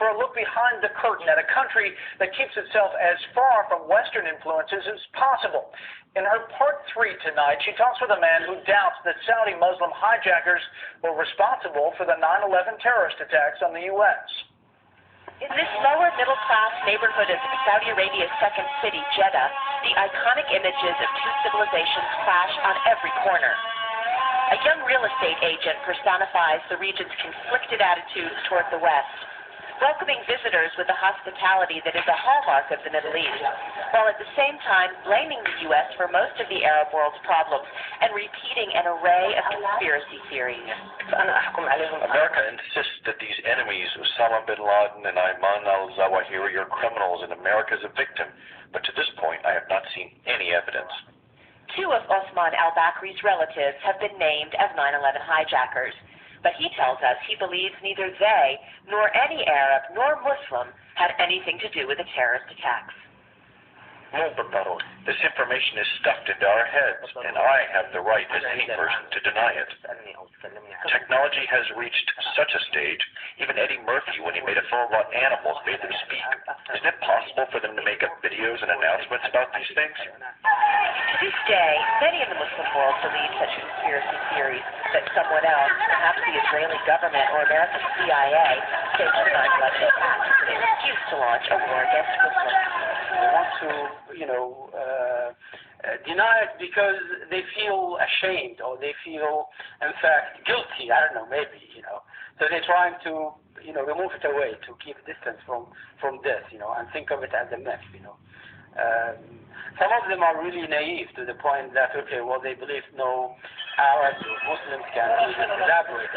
for a look behind the curtain at a country that keeps itself as far from Western influences as possible. In her part 3 tonight, she talks with a man who doubts that Saudi Muslim hijackers were responsible for the 9/11 terrorist attacks on the U.S. In this lower middle-class neighborhood of Saudi Arabia's second city, Jeddah, the iconic images of two civilizations clash on every corner. A young real estate agent personifies the region's conflicted attitudes toward the West, welcoming visitors with the hospitality that is a hallmark of the Middle East, while at the same time blaming the U.S. for most of the Arab world's problems and repeating an array of conspiracy theories. America insists that these enemies, Osama bin Laden and Ayman al-Zawahiri, are criminals and America is a victim, but to this point I have not seen any evidence. Two of Othman al-Bakri's relatives have been named as 9/11 hijackers. But he tells us he believes neither they nor any Arab nor Muslim had anything to do with the terrorist attacks. This information is stuffed into our heads, and I have the right as any person to deny it. Technology has reached such a stage, even Eddie Murphy, when he made a film about animals, made them speak. Isn't it possible for them to make up videos and announcements about these things? To this day, many in the Muslim world believe such conspiracy theories that someone else, perhaps the Israeli government or American CIA, staged the 9/11 attacks as an excuse to launch a war against Muslims. They want to, deny it because they feel ashamed or they feel, in fact, guilty. I don't know, maybe, So they're trying to, remove it away to keep distance from this, and think of it as a myth, Some of them are really naive to the point that, okay, well, they believe no Arabs or Muslims can even collaborate.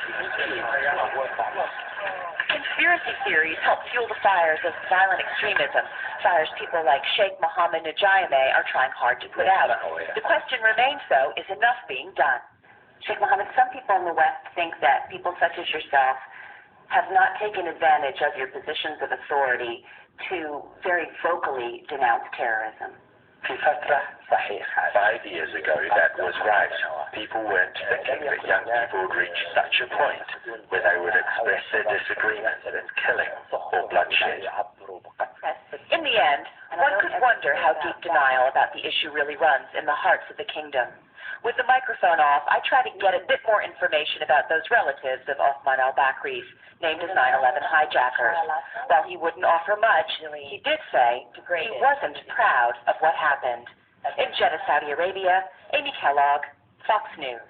Conspiracy theories help fuel the fires of violent extremism, fires people like Sheikh Mohammed Najayameh are trying hard to put out. The question remains, though, is enough being done? Sheikh Mohammed, some people in the West think that people such as yourself have not taken advantage of your positions of authority to very vocally denounce terrorism. 5 years ago, that was right. People weren't thinking that young people would reach such a point where they would express their disagreement and killing or bloodshed. In the end, one could wonder how deep denial about the issue really runs in the hearts of the kingdom. With the microphone off, I try to get a bit more information about those relatives of Othman al-Bakri's, named as 9/11 hijackers. While he wouldn't offer much, he did say he wasn't proud of what happened. In Jeddah, Saudi Arabia, Amy Kellogg, Fox News.